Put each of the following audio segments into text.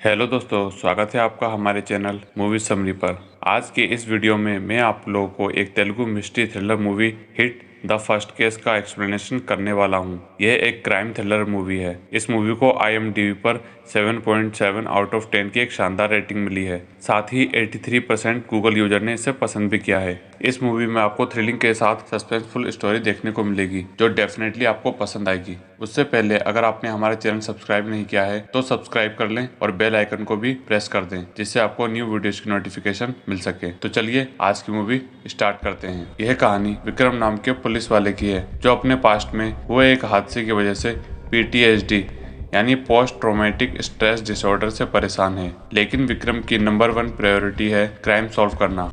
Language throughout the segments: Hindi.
हेलो दोस्तों, स्वागत है आपका हमारे चैनल मूवी समरी पर। आज के इस वीडियो में मैं आप लोगों को एक Telugu mystery thriller movie hit the first case का एक्सप्लेनेशन करने वाला हूं। यह एक क्राइम थ्रिलर मूवी है। इस मूवी को IMDb पर 7.7 आउट ऑफ 10 की एक शानदार रेटिंग मिली है। साथ ही 83% गूगल यूजर ने इसे पसंद भी किया है। इस मूवी में आपको थ्रिलिंग के साथ सस्पेंसफुल स्टोरी देखने को मिलेगी जो डेफिनेटली आपको पसंद आएगी। उससे पहले अगर आपने हमारा चैनल सब्सक्राइब नहीं किया है तो सब्सक्राइब कर लें और बेल आइकन को भी प्रेस कर दें, जिससे आपको न्यू वीडियोस की नोटिफिकेशन मिल सके। तो चलिए आज की मूवी स्टार्ट करते हैं। यह कहानी विक्रम नाम के पुलिस वाले की है जो अपने पास्ट में हुए एक हादसे की वजह से PTSD यानी पोस्ट ट्रॉमेटिक स्ट्रेस डिसऑर्डर से परेशान है। लेकिन विक्रम की नंबर 1 प्रायोरिटी है क्राइम सॉल्व करना।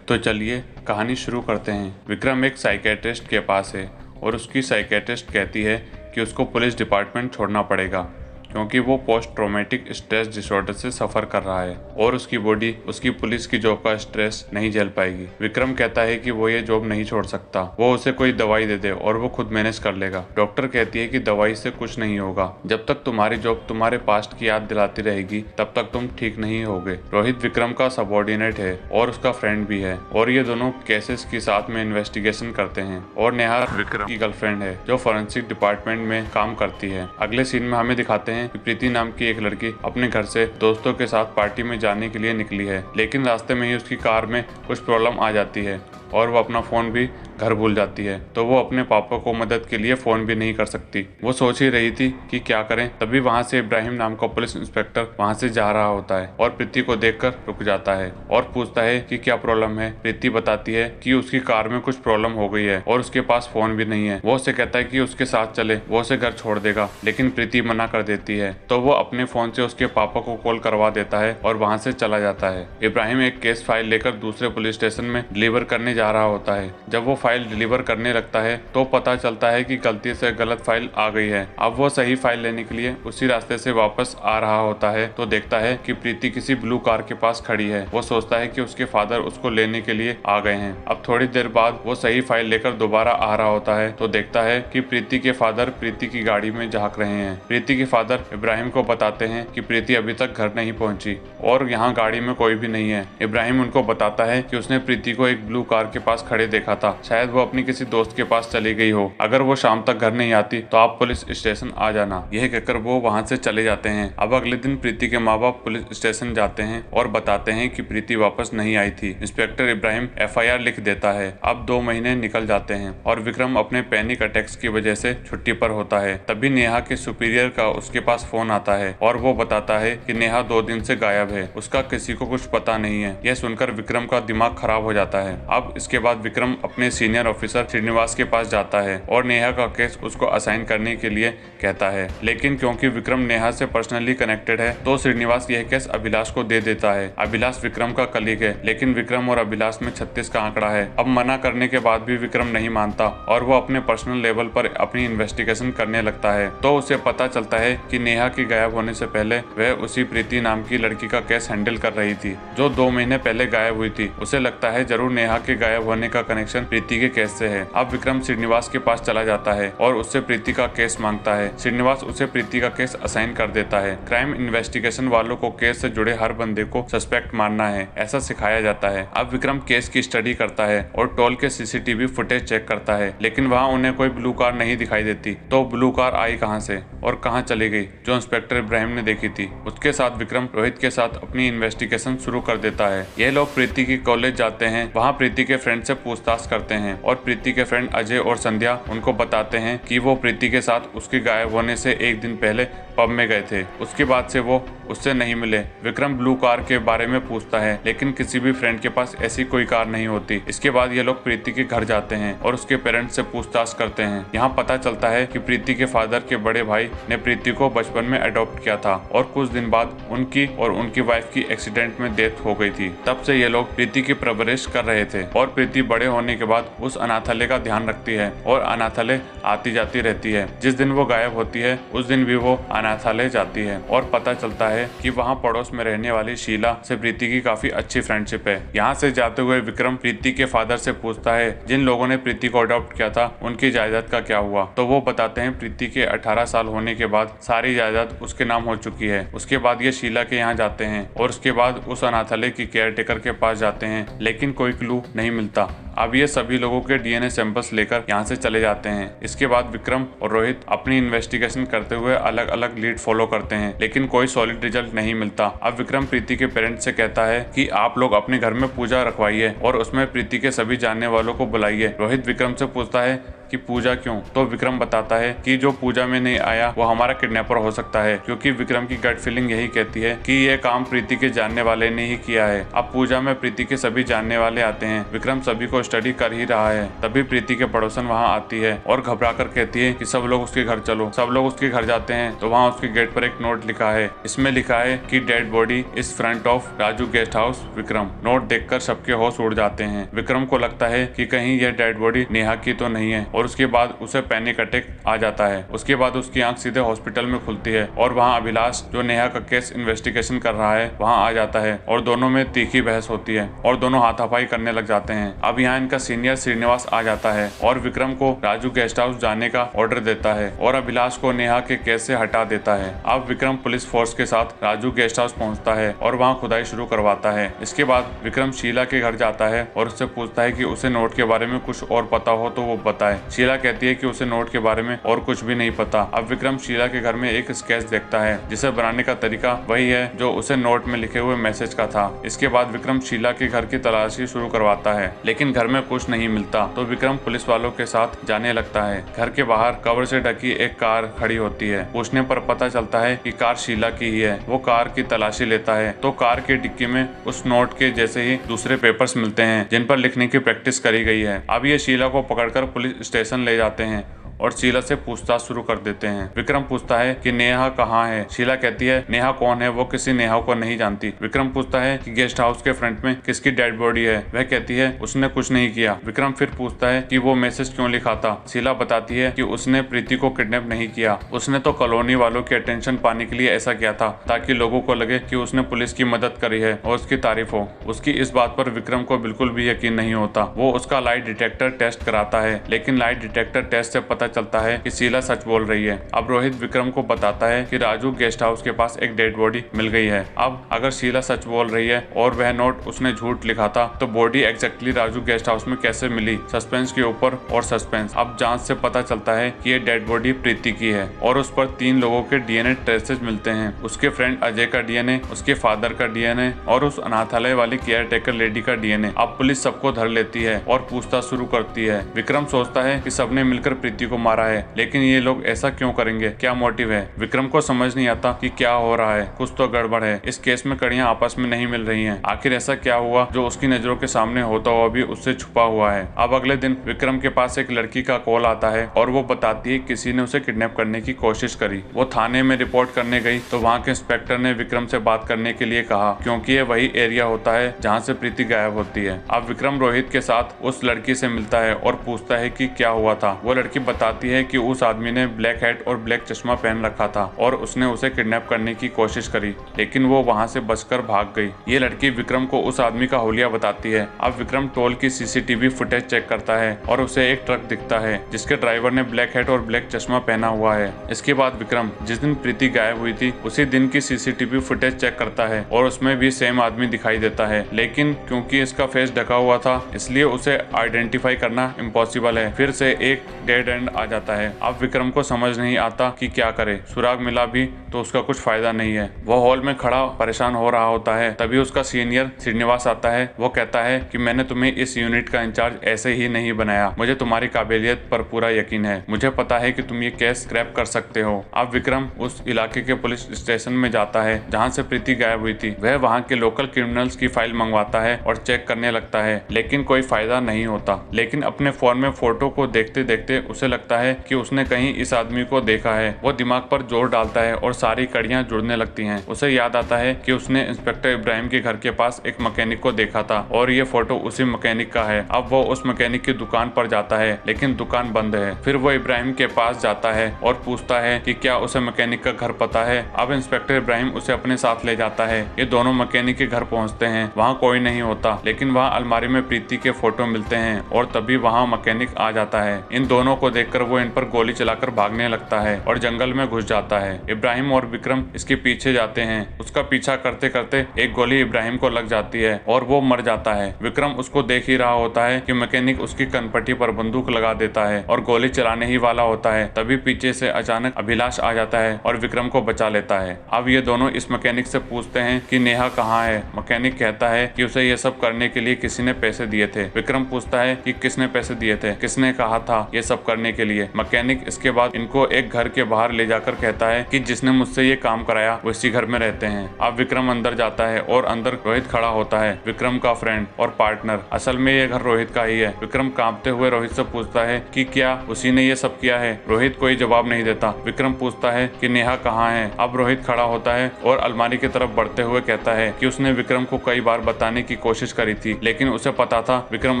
तो चलिए कहानी शुरू करते हैं। विक्रम एक साइकेट्रिस्ट के पास है और उसकी साइकेट्रिस्ट कहती है कि उसको पुलिस डिपार्टमेंट छोड़ना पड़ेगा क्योंकि वो पोस्ट ट्रॉमेटिक स्ट्रेस डिसऑर्डर से सफ़र कर रहा है और उसकी बॉडी उसकी पुलिस की जॉब का स्ट्रेस नहीं झेल पाएगी। विक्रम कहता है कि वो ये जॉब नहीं छोड़ सकता, वो उसे कोई दवाई दे दे और वो खुद मैनेज कर लेगा। डॉक्टर कहती है कि दवाई से कुछ नहीं होगा, जब तक तुम्हारी जॉब तुम्हारे पास्ट की याद दिलाती रहेगी तब तक तुम ठीक नहीं होगे। रोहित विक्रम का सबॉर्डिनेट है और उसका फ्रेंड भी है और ये दोनों केसेस की साथ में इन्वेस्टिगेशन करते हैं। और नेहा विक्रम की गर्लफ्रेंड है जो फॉरेंसिक डिपार्टमेंट में काम करती है। अगले सीन में हमें दिखाते हैं कि प्रीति नाम की एक लड़की अपने घर से दोस्तों के साथ पार्टी में जाने के लिए निकली है, लेकिन रास्ते में ही उसकी कार में कुछ प्रॉब्लम आ जाती है और वो अपना फ़ोन भी घर भूल जाती है। तो वो अपने पापा को मदद के लिए फ़ोन भी नहीं कर सकती। वो सोच ही रही थी कि क्या करें, तभी वहाँ से इब्राहिम नाम का पुलिस इंस्पेक्टर वहाँ से जा रहा होता है और प्रीति को देखकर रुक जाता है और पूछता है कि क्या प्रॉब्लम है। प्रीति बताती है कि उसकी कार में कुछ प्रॉब्लम हो गई है और उसके पास फ़ोन भी नहीं है। वो उसे कहता है कि उसके साथ चले, वो उसे घर छोड़ देगा, लेकिन प्रीति मना कर देती है। तो वो अपने फ़ोन से उसके पापा को कॉल करवा देता है और वहाँ से चला जाता है। इब्राहिम एक केस फाइल लेकर दूसरे पुलिस स्टेशन में डिलीवर करने जा रहा होता है। जब वो फाइल डिलीवर करने लगता है तो पता चलता है कि गलती से गलत फाइल आ गई है। अब वो सही फाइल लेने के लिए उसी रास्ते से वापस आ रहा होता है तो देखता है कि प्रीति किसी ब्लू कार के पास खड़ी है। वो सोचता है कि उसके फादर उसको लेने के लिए आ गए हैं। अब थोड़ी देर बाद वो सही फाइल लेकर दोबारा आ रहा होता है तो देखता है कि प्रीति के फादर प्रीति की गाड़ी में झांक रहे हैं। प्रीति के फादर इब्राहिम को बताते हैं कि प्रीति अभी तक घर नहीं पहुंची और यहाँ गाड़ी में कोई भी नहीं है। इब्राहिम उनको बताता है कि उसने प्रीति को एक ब्लू कार के पास खड़े देखा था, शायद वो अपनी किसी दोस्त के पास चली गई हो। अगर वो शाम तक घर नहीं आती तो आप पुलिस स्टेशन आ जाना। यह कहकर वो वहाँ से चले जाते हैं। अब अगले दिन प्रीति के माँ बाप पुलिस स्टेशन जाते हैं और बताते हैं कि प्रीति वापस नहीं आई थी। इंस्पेक्टर इब्राहिम FIR लिख देता है। अब 2 महीने निकल जाते हैं और विक्रम अपने पैनिक अटैक्स की वजह से छुट्टी पर होता है। तभी नेहा के सुपीरियर का उसके पास फोन आता है और वो बताता है कि नेहा 2 दिन से गायब है, उसका किसी को कुछ पता नहीं है। यह सुनकर विक्रम का दिमाग खराब हो जाता है। अब इसके बाद विक्रम अपने सीनियर ऑफिसर श्रीनिवास के पास जाता है और नेहा का केस उसको असाइन करने के लिए कहता है, लेकिन क्योंकि विक्रम नेहा से पर्सनली कनेक्टेड है तो श्रीनिवास यह केस अभिलाष को दे देता है। अभिलाष विक्रम का कलीग है, लेकिन विक्रम और अभिलाष में 36 का आंकड़ा है। अब मना करने के बाद भी विक्रम नहीं मानता और वो अपने पर्सनल लेवल पर अपनी इन्वेस्टिगेशन करने लगता है। तो उसे पता चलता है कि नेहा के गायब होने से पहले वह उसी प्रीति नाम की लड़की का केस हैंडल कर रही थी जो 2 महीने पहले गायब हुई थी। उसे लगता है जरूर नेहा के गायब होने का कनेक्शन प्रीति के केस से है। अब विक्रम श्रीनिवास के पास चला जाता है और उससे प्रीति का केस मांगता है। श्रीनिवास उसे प्रीति का केस असाइन कर देता है। क्राइम इन्वेस्टिगेशन वालों को केस से जुड़े हर बंदे को सस्पेक्ट मानना है, ऐसा सिखाया जाता है। अब विक्रम केस की स्टडी करता है और टोल के CCTV फुटेज चेक करता है, लेकिन वहाँ उन्हें कोई ब्लू कार नहीं दिखाई देती। तो ब्लू कार आई कहाँ से और कहाँ चली गई जो इंस्पेक्टर इब्राहिम ने देखी थी। उसके साथ विक्रम रोहित के साथ अपनी इन्वेस्टिगेशन शुरू कर देता है। ये लोग प्रीति की कॉलेज जाते हैं, वहाँ प्रीति के फ्रेंड से पूछताछ करते हैं और प्रीति के फ्रेंड अजय और संध्या उनको बताते हैं कि वो प्रीति के साथ उसके गायब होने से 1 दिन पहले पब में गए थे। उसके बाद से वो उससे नहीं मिले। विक्रम ब्लू कार के बारे में पूछता है, लेकिन किसी भी फ्रेंड के पास ऐसी कोई कार नहीं होती। इसके बाद ये लोग प्रीति के घर जाते हैं और उसके पेरेंट्स से पूछताछ करते हैं। यहाँ पता चलता है कि प्रीति के फादर के बड़े भाई ने प्रीति को बचपन में अडॉप्ट किया था और कुछ दिन बाद उनकी और उनकी वाइफ की एक्सीडेंट में डेथ हो गई थी। तब से ये लोग प्रीति की परवरिश कर रहे थे और प्रीति बड़े होने के बाद उस अनाथालय का ध्यान रखती है और अनाथालय आती जाती रहती है। जिस दिन वो गायब होती है उस दिन भी वो अनाथालय जाती है और पता चलता है कि वहाँ पड़ोस में रहने वाली शीला से प्रीति की काफी अच्छी फ्रेंडशिप है। यहाँ से जाते हुए विक्रम प्रीति के फादर से पूछता है जिन लोगों ने प्रीति को अडॉप्ट किया था उनकी जायदाद का क्या हुआ। तो वो बताते हैं प्रीति के 18 साल होने के बाद सारी जायदाद उसके नाम हो चुकी है। उसके बाद ये शीला के यहाँ जाते हैं और उसके बाद उस अनाथालय की केयरटेकर के पास जाते हैं, लेकिन कोई क्लू नहीं मिलता। अब ये सभी लोगों के डीएनए सैंपल्स लेकर यहाँ से चले जाते हैं। इसके बाद विक्रम और रोहित अपनी इन्वेस्टिगेशन करते हुए अलग अलग लीड फॉलो करते हैं, लेकिन कोई सॉलिड रिजल्ट नहीं मिलता। अब विक्रम प्रीति के पेरेंट्स से कहता है कि आप लोग अपने घर में पूजा रखवाइए और उसमें प्रीति के सभी जानने वालों को बुलाइए। रोहित विक्रम से पूछता है कि पूजा क्यों? तो विक्रम बताता है कि जो पूजा में नहीं आया वो हमारा किडनैपर हो सकता है, क्योंकि विक्रम की गट फीलिंग यही कहती है कि ये काम प्रीति के जानने वाले ने ही किया है। अब पूजा में प्रीति के सभी जानने वाले आते हैं। विक्रम सभी को स्टडी कर ही रहा है, तभी प्रीति के पड़ोसन वहाँ आती है और घबरा कर कहती है कि सब लोग उसके घर चलो। सब लोग उसके घर जाते हैं तो वहाँ उसके गेट पर एक नोट लिखा है। इसमें लिखा है कि dead body is front of Raju guest house Vikram. Note देखकर सबके होश उड़ जाते हैं। विक्रम को लगता है कि कहीं यह डेड बॉडी नेहा की तो नहीं है और उसके बाद उसे पैनिक अटैक आ जाता है। उसके बाद उसकी आंख सीधे हॉस्पिटल में खुलती है और वहाँ अभिलाष जो नेहा का केस इन्वेस्टिगेशन कर रहा है वहाँ आ जाता है और दोनों में तीखी बहस होती है और दोनों हाथापाई करने लग जाते हैं। अब यहाँ इनका सीनियर श्रीनिवास आ जाता है और विक्रम को राजू गेस्ट हाउस जाने का ऑर्डर देता है और अभिलाष को नेहा के केस से हटा देता है। अब विक्रम पुलिस फोर्स के साथ राजू गेस्ट हाउस पहुँचता है और वहाँ खुदाई शुरू करवाता है। इसके बाद विक्रम शीला के घर जाता है और उससे पूछता है कि उसे नोट के बारे में कुछ और पता हो तो वो बताए। शीला कहती है कि उसे नोट के बारे में और कुछ भी नहीं पता। अब विक्रम शीला के घर में एक स्केच देखता है जिसे बनाने का तरीका वही है जो उसे नोट में लिखे हुए मैसेज का था। इसके बाद विक्रम शीला के घर की तलाशी शुरू करवाता है, लेकिन घर में कुछ नहीं मिलता तो विक्रम पुलिस वालों के साथ जाने लगता है। घर के बाहर कवर से ढकी एक कार खड़ी होती है। पूछने पर पता चलता है कि कार शीला की ही है। वो कार की तलाशी लेता है तो कार के डिक्की में उस नोट के जैसे ही दूसरे पेपर्स मिलते हैं जिन पर लिखने की प्रैक्टिस करी गई है। अब ये शीला को पकड़कर पुलिस स्टेशन ले जाते हैं और शीला से पूछताछ शुरू कर देते हैं। विक्रम पूछता है कि नेहा कहाँ है। शीला कहती है नेहा कौन है, वो किसी नेहा को नहीं जानती। विक्रम पूछता है कि गेस्ट हाउस के फ्रंट में किसकी डेड बॉडी है। वह कहती है उसने कुछ नहीं किया। विक्रम फिर पूछता है कि वो मैसेज क्यों लिखा था। शीला बताती है कि उसने प्रीति को किडनैप नहीं किया, उसने तो कॉलोनी वालों की अटेंशन पाने के लिए ऐसा किया था ताकि लोगों को लगे कि उसने पुलिस की मदद करी है और उसकी तारीफ हो। उसकी इस बात पर विक्रम को बिल्कुल भी यकीन नहीं होता। वो उसका लाइट डिटेक्टर टेस्ट कराता है, लेकिन लाइट डिटेक्टर टेस्ट से पता चलता है कि शीला सच बोल रही है। अब रोहित विक्रम को बताता है कि राजू गेस्ट हाउस के पास एक डेड बॉडी मिल गई है। अब अगर शीला सच बोल रही है और वह नोट उसने झूठ लिखा था तो body exactly Raju guest house में कैसे मिली। सस्पेंस के ऊपर और सस्पेंस। अब जांच से पता चलता है कि ये डेड बॉडी प्रीति की है और उस पर 3 लोगों के डीएनए ट्रेसेस मिलते हैं। उसके फ्रेंड अजय का डीएनए, उसके फादर का डीएनए और उस अनाथालय वाली केयर टेकर लेडी का डीएनए। अब पुलिस सबको धर लेती है और पूछताछ शुरू करती है। विक्रम सोचता है कि सबने मिलकर प्रीति को मारा है, लेकिन ये लोग ऐसा क्यों करेंगे, क्या मोटिव है। विक्रम को समझ नहीं आता कि क्या हो रहा है, कुछ तो गड़बड़ है। इस केस में कड़ियां आपस में नहीं मिल रही हैं। आखिर ऐसा क्या हुआ जो उसकी नजरों के सामने होता हुआ भी उससे छुपा हुआ है। अब अगले दिन विक्रम के पास एक लड़की का कॉल आता है और वो बताती है किसी ने उसे किडनैप करने की कोशिश करी। वो थाने में रिपोर्ट करने गई तो वहाँ के इंस्पेक्टर ने विक्रम से बात करने के लिए कहा, क्योंकि ये वही एरिया होता है जहाँ से प्रीति गायब होती है। अब विक्रम रोहित के साथ उस लड़की से मिलता है और पूछता है कि क्या हुआ था। वो लड़की बताती है कि उस आदमी ने ब्लैक हैट और ब्लैक चश्मा पहन रखा था और उसने उसे किडनैप करने की कोशिश करी, लेकिन वो वहाँ से बचकर भाग गई। ये लड़की विक्रम को उस आदमी का हुलिया बताती है। अब विक्रम टोल की सीसीटीवी फुटेज चेक करता है और उसे एक ट्रक दिखता है जिसके ड्राइवर ने ब्लैक हैट और ब्लैक चश्मा पहना हुआ है। इसके बाद विक्रम जिस दिन प्रीति गायब हुई थी उसी दिन की सीसीटीवी फुटेज चेक करता है और उसमें भी सेम आदमी दिखाई देता है, लेकिन क्योंकि इसका फेस ढका हुआ था इसलिए उसे आइडेंटिफाई करना इम्पॉसिबल है। फिर से एक डेड एंड आ जाता है। अब विक्रम को समझ नहीं आता कि क्या करे। सुराग मिला भी तो उसका कुछ फायदा नहीं है। वो हॉल में खड़ा परेशान हो रहा होता है, तभी उसका सीनियर श्रीनिवास आता है। वो कहता है कि मैंने तुम्हें इस यूनिट का इंचार्ज ऐसे ही नहीं बनाया, मुझे तुम्हारी काबिलियत पर पूरा यकीन है। मुझे पता है कि तुम ये केस क्रैक कर सकते हो। अब विक्रम उस इलाके के पुलिस स्टेशन में जाता है जहाँ से प्रीति गायब हुई थी। वह वहाँ के लोकल क्रिमिनल्स की फाइल मंगवाता है और चेक करने लगता है, लेकिन कोई फायदा नहीं होता। लेकिन अपने फोन में फोटो को देखते देखते उसे लगता लगता है कि उसने कहीं इस आदमी को देखा है। वो दिमाग पर जोर डालता है और सारी कड़ियां जुड़ने लगती हैं। उसे याद आता है कि उसने इंस्पेक्टर इब्राहिम के घर के पास एक मैकेनिक को देखा था और ये फोटो उसी मैकेनिक का है। अब वो उस मैकेनिक की दुकान पर जाता है लेकिन दुकान बंद है। फिर वो इब्राहिम के पास जाता है और पूछता है कि क्या उसे मैकेनिक का घर पता है। अब इंस्पेक्टर इब्राहिम उसे अपने साथ ले जाता है। ये दोनों मैकेनिक के घर पहुंचते हैं। वहाँ कोई नहीं होता लेकिन वहाँ अलमारी में प्रीति के फोटो मिलते हैं और तभी वहाँ मैकेनिक आ जाता है। इन दोनों को देखकर वो इन पर गोली चलाकर भागने लगता है और जंगल में घुस जाता है। इब्राहिम और विक्रम इसके पीछे जाते हैं। उसका पीछा करते करते एक गोली इब्राहिम को लग जाती है और वो मर जाता है। विक्रम उसको देख ही रहा होता है कि मैकेनिक उसकी कनपट्टी पर बंदूक लगा देता है और गोली चलाने ही वाला होता है। तभी पीछे से अचानक अभिलाष आ जाता है और विक्रम को बचा लेता है। अब ये दोनों इस मैकेनिक से पूछते हैं कि नेहा कहाँ है। मैकेनिक कहता है कि उसे ये सब करने के लिए किसी ने पैसे दिए थे। विक्रम पूछता है कि किसने पैसे दिए थे, किसने कहा था ये सब करने के लिए। मैकेनिक इसके बाद इनको एक घर के बाहर ले जाकर कहता है कि जिसने मुझसे ये काम कराया वो इसी घर में रहते हैं। अब विक्रम अंदर जाता है और अंदर रोहित खड़ा होता है, विक्रम का फ्रेंड और पार्टनर। असल में ये घर रोहित का ही है। विक्रम कांपते हुए रोहित से पूछता है कि क्या उसी ने ये सब किया है। रोहित कोई जवाब नहीं देता। विक्रम पूछता है कि नेहा कहाँ है। अब रोहित खड़ा होता है और अलमारी की तरफ बढ़ते हुए कहता है कि उसने विक्रम को कई बार बताने की कोशिश करी थी लेकिन उसे पता था विक्रम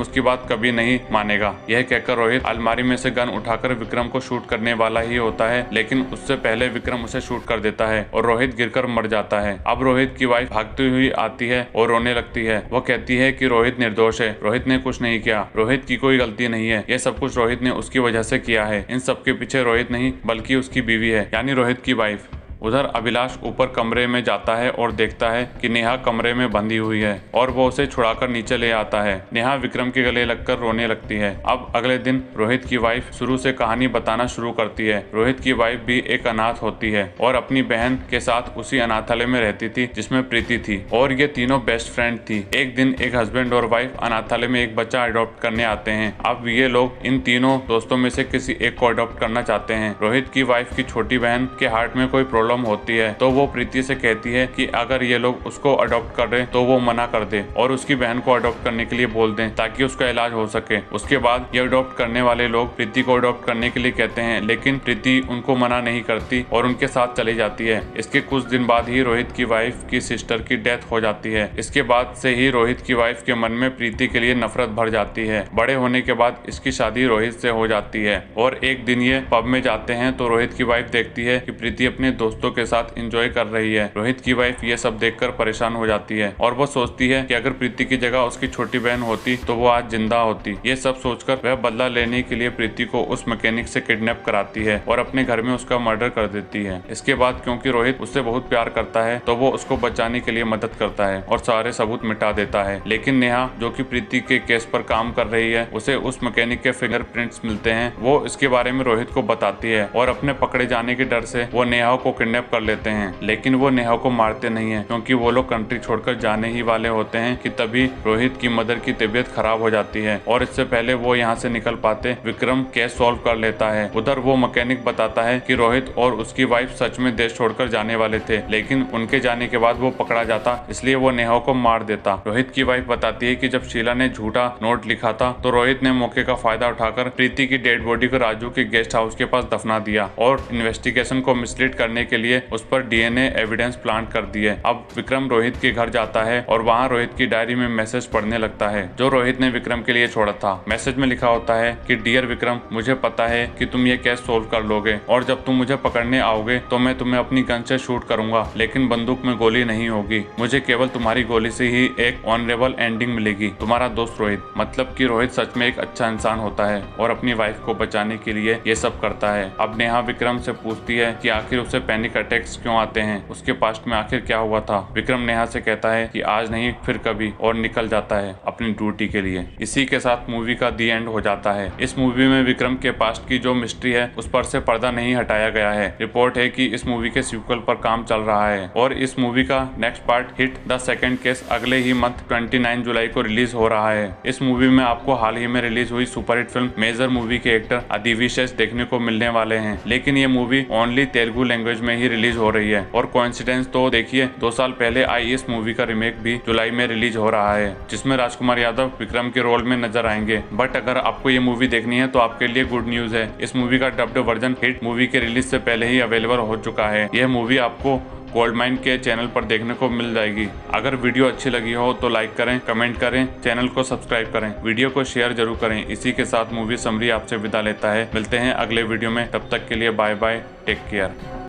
उसकी बात कभी नहीं मानेगा। यह कहकर रोहित अलमारी में से गन उठाकर विक्रम को शूट करने वाला ही होता है लेकिन उससे पहले विक्रम उसे शूट कर देता है और रोहित गिरकर मर जाता है। अब रोहित की वाइफ भागती हुई आती है और रोने लगती है। वो कहती है कि रोहित निर्दोष है, रोहित ने कुछ नहीं किया, रोहित की कोई गलती नहीं है, ये सब कुछ रोहित ने उसकी वजह से किया है। इन सब के पीछे रोहित नहीं बल्कि उसकी बीवी है, यानी रोहित की वाइफ। उधर अभिलाष ऊपर कमरे में जाता है और देखता है कि नेहा कमरे में बंधी हुई है और वो उसे छुड़ाकर नीचे ले आता है। नेहा विक्रम के गले लगकर रोने लगती है। अब अगले दिन रोहित की वाइफ शुरू से कहानी बताना शुरू करती है। रोहित की वाइफ भी एक अनाथ होती है और अपनी बहन के साथ उसी अनाथालय में रहती थी जिसमें प्रीति थी और ये तीनों बेस्ट फ्रेंड थी। एक दिन एक हस्बैंड और वाइफ अनाथालय में एक बच्चा अडॉप्ट करने आते हैं। अब ये लोग इन तीनों दोस्तों में से किसी एक को अडॉप्ट करना चाहते हैं। रोहित की वाइफ की छोटी बहन के हार्ट में कोई प्रॉब्लम होती है तो वो प्रीति से कहती है कि अगर ये लोग उसको अडॉप्ट कर रहे तो वो मना कर दे और उसकी बहन को अडॉप्ट करने के लिए बोल दें ताकि उसका इलाज हो सके। उसके बाद ये अडॉप्ट करने वाले लोग प्रीति को अडॉप्ट करने के लिए कहते हैं लेकिन प्रीति उनको मना नहीं करती और उनके साथ चली जाती है। इसके कुछ दिन बाद ही रोहित की वाइफ की सिस्टर की डेथ हो जाती है। इसके बाद से ही रोहित की वाइफ के मन में प्रीति के लिए नफरत भर जाती है। बड़े होने के बाद इसकी शादी रोहित से हो जाती है और एक दिन ये पब में जाते हैं तो रोहित की वाइफ देखती है कि प्रीति अपने दोस्तों के साथ एंजॉय कर रही है। रोहित की वाइफ ये सब देखकर परेशान हो जाती है और वो सोचती है कि अगर प्रीति की जगह उसकी छोटी बहन होती तो वो आज जिंदा होती। ये सब सोचकर वह बदला लेने के लिए प्रीति को उस मैकेनिक से किडनैप कराती है और अपने घर में उसका मर्डर कर देती है। इसके बाद क्योंकि रोहित उससे बहुत प्यार करता है तो वो उसको बचाने के लिए मदद करता है और सारे सबूत मिटा देता है। लेकिन नेहा जो कि प्रीति के केस पर काम कर रही है उसे उस मैकेनिक के फिंगरप्रिंट्स मिलते हैं। वो इसके बारे में रोहित को बताती है और अपने पकड़े जाने के डर से वो नेहा को किडनैप कर लेते हैं। लेकिन वो नेहा को मारते नहीं है क्योंकि वो लोग कंट्री छोड़कर जाने ही वाले होते हैं कि तभी रोहित की मदर की तबीयत खराब हो जाती है और इससे पहले वो यहाँ से निकल पाते विक्रम केस सॉल्व कर लेता है। उधर वो मैकेनिक बताता है कि रोहित और उसकी वाइफ सच में देश छोड़कर जाने वाले थे लेकिन उनके जाने के बाद वो पकड़ा जाता इसलिए वो नेहा को मार देता। रोहित की वाइफ बताती है कि जब शीला ने झूठा नोट लिखा था तो रोहित ने मौके का फायदा उठाकर प्रीति की डेड बॉडी को राजू के गेस्ट हाउस के पास दफना दिया और इन्वेस्टिगेशन को मिसलीड करने के लिए उस पर डीएनए एविडेंस प्लांट कर दिए। अब विक्रम रोहित के घर जाता है और वहाँ रोहित की डायरी में मैसेज पढ़ने लगता है जो रोहित ने विक्रम के लिए छोड़ा था। मैसेज में लिखा होता है कि डियर विक्रम, मुझे पता है कि तुम ये केस सोल्व कर लोगे और जब तुम मुझे पकड़ने आओगे तो मैं तुम्हें अपनी गन से शूट करूंगा लेकिन बंदूक में गोली नहीं होगी। मुझे केवल तुम्हारी गोली से ही एक ऑनरेबल एंडिंग मिलेगी। तुम्हारा दोस्त रोहित। मतलब कि रोहित सच में एक अच्छा इंसान होता है और अपनी वाइफ को बचाने के लिए ये सब करता है। अब नेहा विक्रम से पूछती है कि आखिर उसे पैनिक अटैक्स क्यों आते हैं, उसके पास्ट में आखिर क्या हुआ था। विक्रम नेहा से कहता है कि आज नहीं फिर कभी और निकल जाता है अपनी ड्यूटी के लिए। इसी के साथ मूवी का दी एंड हो जाता है। इस मूवी में विक्रम के पास्ट की जो मिस्ट्री है उस पर से पर्दा नहीं हटाया गया है। रिपोर्ट है कि इस मूवी के सीक्वल पर काम चल रहा है और इस मूवी का next part hit the second case अगले ही मंथ 29 जुलाई को रिलीज हो रहा है। इस मूवी में आपको हाल ही में रिलीज हुई सुपरहिट फिल्म मेजर मूवी के एक्टर अदिविशेष देखने को मिलने वाले हैं लेकिन ये मूवी ओनली तेलुगु लैंग्वेज में में ही रिलीज हो रही है। और कोइंसिडेंस तो देखिए, 2 साल पहले आई इस मूवी का रीमेक भी जुलाई में रिलीज हो रहा है, जिसमें राजकुमार यादव विक्रम के रोल में नजर आएंगे। बट अगर आपको ये मूवी देखनी है तो आपके लिए गुड न्यूज है, इस मूवी का डब्ड वर्जन हिट मूवी के रिलीज से पहले ही अवेलेबल हो चुका है। यह मूवी आपको गोल्ड माइन के चैनल पर देखने को मिल जाएगी। अगर वीडियो अच्छी लगी हो तो लाइक करें, कमेंट करें, चैनल को सब्सक्राइब करें, वीडियो को शेयर जरूर करें। इसी के साथ मूवी समरी आपसे विदा लेता है। मिलते हैं अगले वीडियो में, तब तक के लिए बाय बाय, टेक केयर।